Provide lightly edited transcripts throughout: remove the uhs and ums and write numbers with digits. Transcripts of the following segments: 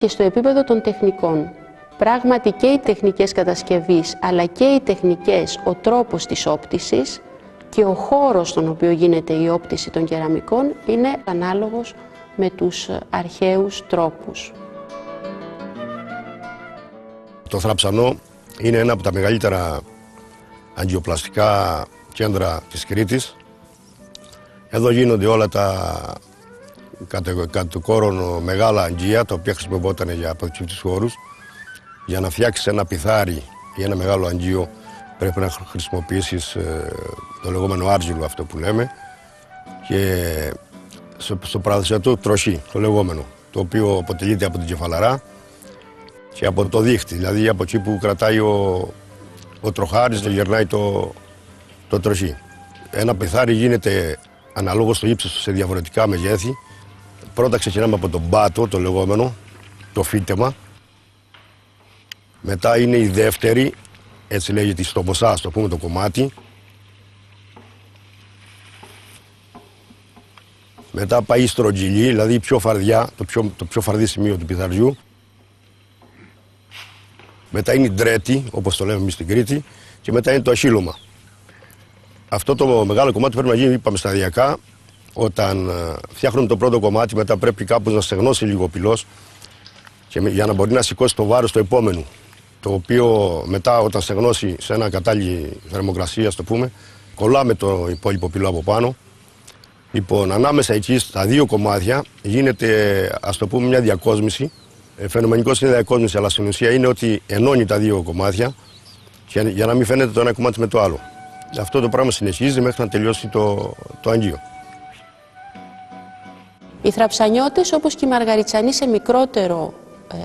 και στο επίπεδο των τεχνικών. Πράγματι και οι τεχνικές κατασκευής, αλλά και οι τεχνικές, ο τρόπος της όπτισης και ο χώρος στον οποίο γίνεται η όπτιση των κεραμικών είναι ανάλογος με τους αρχαίους τρόπους. Το Θράψανο είναι ένα από τα μεγαλύτερα αγγιοπλαστικά κέντρα της Κρήτης. Εδώ γίνονται όλα τα κατ' του κόρον μεγάλα αγγεία, τα οποία χρησιμοποιούνταν για αποθηκευτικούς χώρους. Για να φτιάξεις ένα πιθάρι ή ένα μεγάλο αγγείο πρέπει να χρησιμοποιήσεις το λεγόμενο άρζιλο, αυτό που λέμε, και στο παραδοσιακό τροχί, το λεγόμενο, το οποίο αποτελείται από την κεφαλαρά και από το δίχτυ, δηλαδή από εκεί που κρατάει ο τροχάρης και γερνάει το τροχί. Ένα πιθάρι γίνεται αναλόγως στο ύψος σε διαφορετικά μεγέθη. Πρώτα ξεκινάμε από τον πάτο, το λεγόμενο, το φύτεμα. Μετά είναι η δεύτερη, έτσι λέγεται η στομοσά, το πούμε, το κομμάτι. Μετά πάει η στρογγυλή, δηλαδή η πιο φαρδιά, το πιο φαρδί σημείο του πιθαριού. Μετά είναι η ντρέτη, όπως το λέμε εμείς στην Κρήτη, και μετά είναι το ασύλωμα. Αυτό το μεγάλο κομμάτι πρέπει να γίνει, είπαμε, σταδιακά. Όταν φτιάχνουμε το πρώτο κομμάτι, μετά πρέπει κάπως να στεγνώσει λίγο ο πυλός και για να μπορεί να σηκώσει το βάρος του επόμενου. Το οποίο μετά, όταν στεγνώσει σε ένα κατάλληλη θερμοκρασία, το πούμε, κολλάμε το υπόλοιπο πυλό από πάνω. Λοιπόν, ανάμεσα εκεί στα δύο κομμάτια γίνεται, ας το πούμε, μια διακόσμηση. Φαινομενικώς είναι διακόσμηση, αλλά στην ουσία είναι ότι ενώνει τα δύο κομμάτια για να μην φαίνεται το ένα κομμάτι με το άλλο. Αυτό το πράγμα συνεχίζει μέχρι να τελειώσει το αγγείο. Οι θραψανιώτες, όπως και οι μαργαριτσανοί σε μικρότερο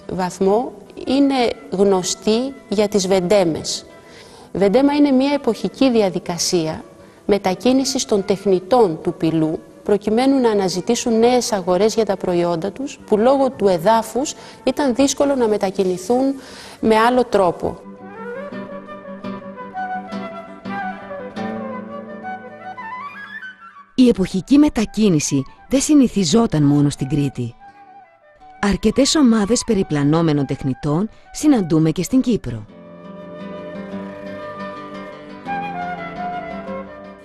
βαθμό, είναι γνωστοί για τις βεντέμες. Βεντέμα είναι μια εποχική διαδικασία μετακίνησης των τεχνητών του πυλού προκειμένου να αναζητήσουν νέες αγορές για τα προϊόντα τους που λόγω του εδάφους ήταν δύσκολο να μετακινηθούν με άλλο τρόπο. Η εποχική μετακίνηση δεν συνηθιζόταν μόνο στην Κρήτη. Αρκετές ομάδες περιπλανόμενων τεχνητών συναντούμε και στην Κύπρο.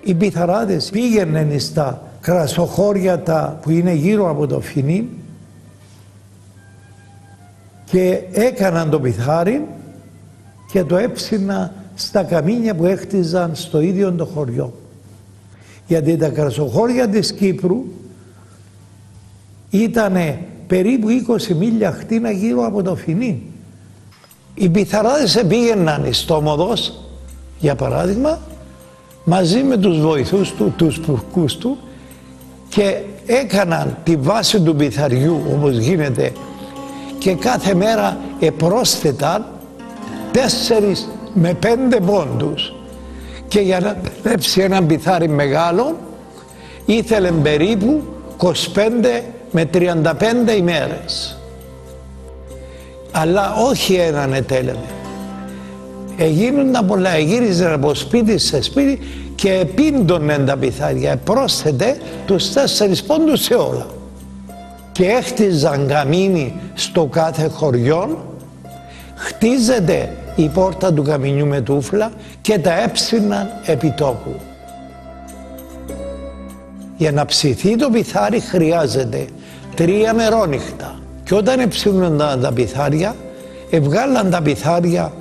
Οι πιθαράδες πήγαιναν στα κρασοχώρια που είναι γύρω από το Φινί και έκαναν το πιθάρι και το έψινα στα καμίνια που έχτιζαν στο ίδιο το χωριό. Γιατί τα κρασοχώρια της Κύπρου ήταν περίπου 20 μίλια χτίνα γύρω από το Φινί. Οι πιθαράδες πήγαιναν στο Μοδός, για παράδειγμα, μαζί με τους βοηθούς του, τους πουρκούς του, και έκαναν τη βάση του πιθαριού όπως γίνεται και κάθε μέρα επρόσθεταν 4 με 5 πόντους. Και για να τρέψει ένα πιθάρι μεγάλο ήθελε περίπου 25 με 35 ημέρες. Αλλά όχι έναν ετέλευε. Έγιναν πολλά, γύριζαν από σπίτι σε σπίτι και επίντωναν τα πιθάρια. Πρόσθετε τους 4 πόντους σε όλα. Και έχτιζαν καμίνι στο κάθε χωριό, χτίζεται η πόρτα του καμινιού με τούφλα και τα έψιναν επί τόπου. Για να ψηθεί το πιθάρι χρειάζεται 3 μερόνυχτα. Και όταν εψήνονταν τα πιθάρια, εβγάλαν τα πιθάρια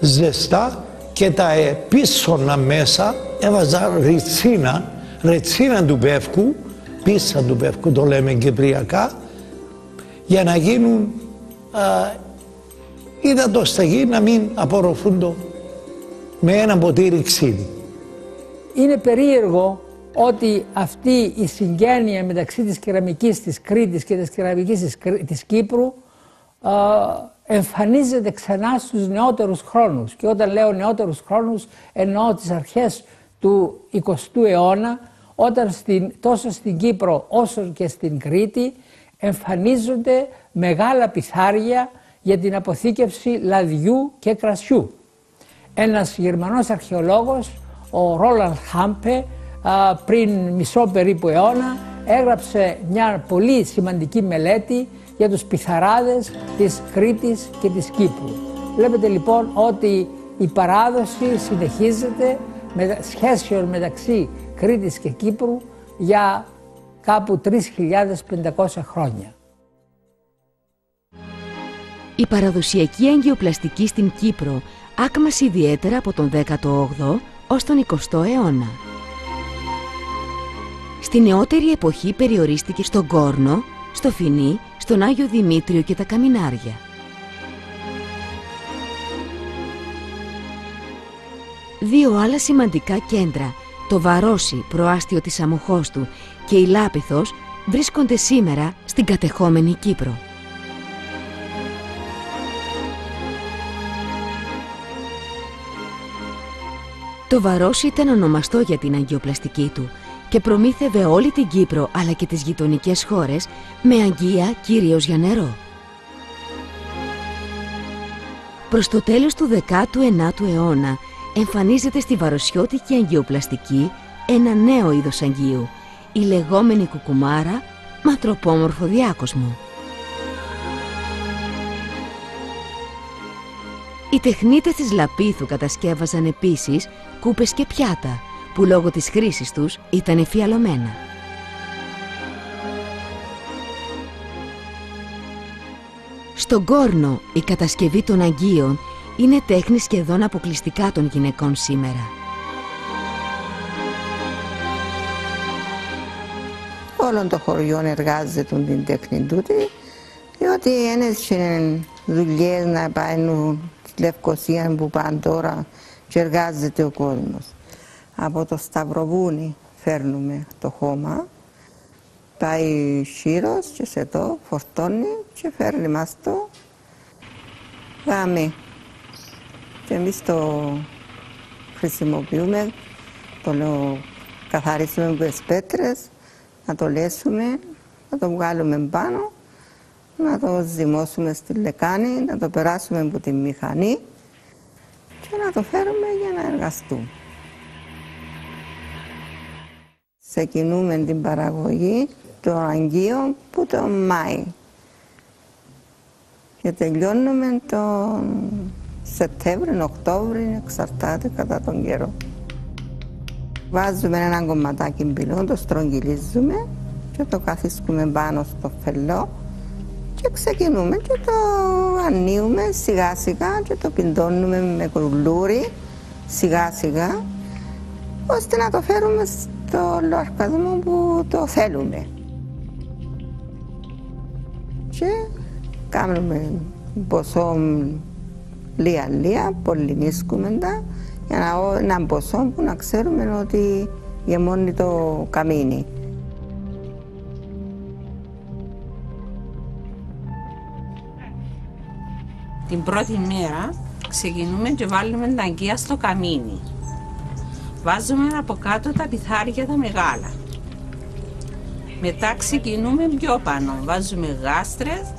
ζεστά και τα επίσωναν μέσα, έβαζαν ρετσίνα του πεύκου, πίσσα του πεύκου το λέμε κυπριακά, για να γίνουν υδατοσταγοί, να μην απορροφούν με ένα ποτήρι ξύδι. Είναι περίεργο ότι αυτή η συγγένεια μεταξύ της κεραμικής της Κρήτης και της κεραμικής της Κύπρου εμφανίζεται ξανά στους νεότερους χρόνους. Και όταν λέω νεότερους χρόνους εννοώ τις αρχές του 20ου αιώνα, όταν τόσο στην Κύπρο όσο και στην Κρήτη εμφανίζονται μεγάλα πιθάρια για την αποθήκευση λαδιού και κρασιού. Ένας Γερμανός αρχαιολόγος, ο Ρόλαντ Χάμπε, πριν μισό περίπου αιώνα έγραψε μια πολύ σημαντική μελέτη για τους πιθαράδες της Κρήτης και της Κύπρου. Βλέπετε λοιπόν ότι η παράδοση συνεχίζεται με σχέσεων μεταξύ Κρήτης και Κύπρου για κάπου 3.500 χρόνια. Η παραδοσιακή αγγειοπλαστική στην Κύπρο άκμασε ιδιαίτερα από τον 18ο ως τον 20ο αιώνα. Στη νεότερη εποχή περιορίστηκε στον Κόρνο, στο Φινί, στον Άγιο Δημήτριο και τα Καμινάρια. Δύο άλλα σημαντικά κέντρα, το Βαρόσι, προάστιο της Αμοχώστου, και η Λάπηθος, βρίσκονται σήμερα στην κατεχόμενη Κύπρο. Το Βαρόσι ήταν ονομαστό για την αγγειοπλαστική του και προμήθευε όλη την Κύπρο αλλά και τις γειτονικές χώρες με αγγεία κυρίως για νερό. Προς το τέλος του 19ου αιώνα εμφανίζεται στη βαροσιώτικη αγγειοπλαστική ένα νέο είδος αγγείου, η λεγόμενη κουκουμάρα με ανθρωπόμορφο διάκοσμο. Οι τεχνίτες της Λαπήθου κατασκεύαζαν επίσης κούπες και πιάτα, που λόγω της χρήσης τους ήταν εφιαλωμένα. Στον Κόρνο η κατασκευή των αγγείων είναι τέχνη σχεδόν αποκλειστικά των γυναικών σήμερα. Όλων των χωριών εργάζεται την τέχνη τούτη, διότι είναι δουλειές να πάνε στη Λευκοσία που πάνε τώρα και εργάζεται ο κόσμος. Από το Σταυροβούνι φέρνουμε το χώμα, πάει Σύρος και σε το φορτώνει και φέρνει μας το γάμι. Και εμείς το χρησιμοποιούμε, το καθαρίσουμε με τις πέτρες, να το λέσουμε, να το βγάλουμε πάνω, να το ζυμώσουμε στη λεκάνη, να το περάσουμε από τη μηχανή και να το φέρουμε για να εργαστούμε. Ξεκινούμε την παραγωγή των αγγείων που το Μάη και τελειώνουμε τον Σεπτέμβριο, Οκτώβριο, εξαρτάται κατά τον καιρό. Βάζουμε ένα κομματάκι μπυλό, το στρογγυλίζουμε και το καθίσκουμε πάνω στο φελό και ξεκινούμε και το ανοίγουμε σιγά σιγά και το πιντώνουμε με κουρλούρι σιγά σιγά ώστε να το φέρουμε στο λοαρκασμό που το θέλουμε. Και κάνουμε ποσό λία-λία, πολυνίσκουμε τα για να έναν ποσό που να ξέρουμε ότι γεμώνει το καμίνι. Την πρώτη μέρα ξεκινούμε και βάλουμε τα αγγεία στο καμίνι. Βάζουμε από κάτω τα πιθάρια τα μεγάλα. Μετά ξεκινούμε πιο πάνω. Βάζουμε γάστρες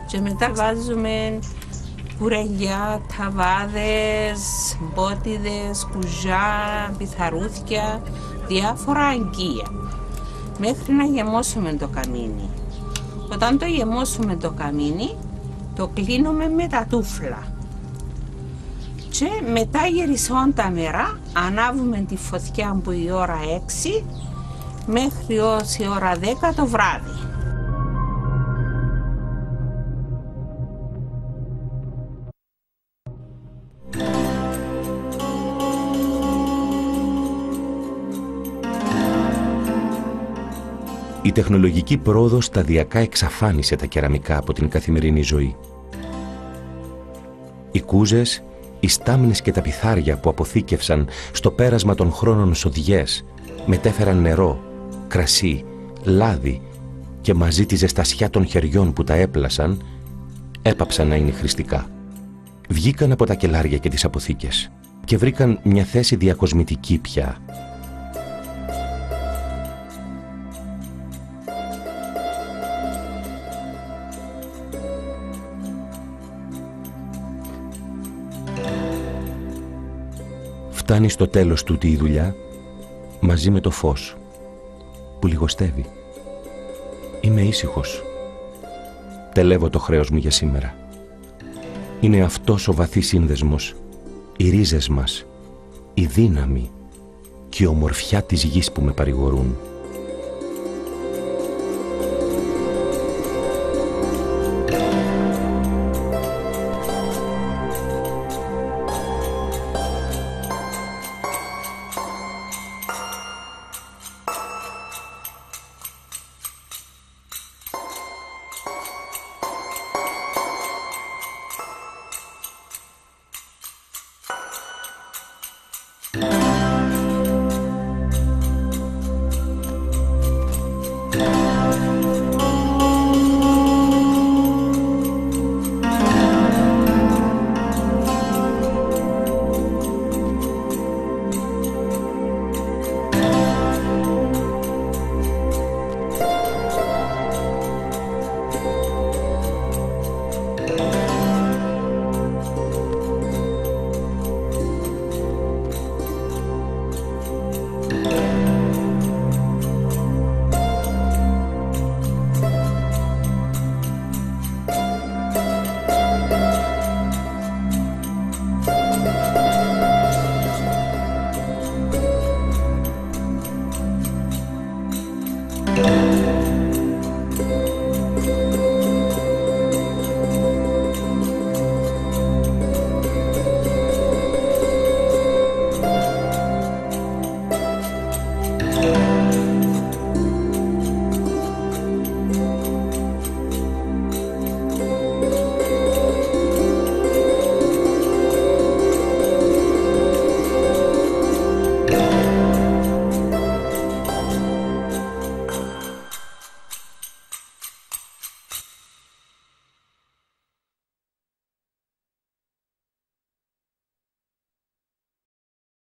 και μετά βάζουμε κουρελιά, ταβάδες, μπότιδες, κουζιά, πιθαρούθια, διάφορα αγγεία. Μέχρι να γεμώσουμε το καμίνι. Όταν το γεμώσουμε το καμίνι, το κλείνουμε με τα τούφλα. Και μετά γυρισώντα μέρα, ανάβουμε τη φωτιά από η ώρα 6 μέχρι ως η ώρα 10 το βράδυ. Η τεχνολογική πρόοδος σταδιακά εξαφάνισε τα κεραμικά από την καθημερινή ζωή. Οι κούζες, οι στάμνες και τα πιθάρια που αποθήκευσαν στο πέρασμα των χρόνων σοδιές μετέφεραν νερό, κρασί, λάδι και μαζί τη ζεστασιά των χεριών που τα έπλασαν έπαψαν να είναι χρηστικά. Βγήκαν από τα κελάρια και τις αποθήκες και βρήκαν μια θέση διακοσμητική πια. Φτάνει στο τέλος τούτη η δουλειά μαζί με το φως που λιγοστεύει. Είμαι ήσυχος. τελεύω το χρέος μου για σήμερα. Είναι αυτός ο βαθύς σύνδεσμος, οι ρίζες μας, η δύναμη και η ομορφιά της γης που με παρηγορούν.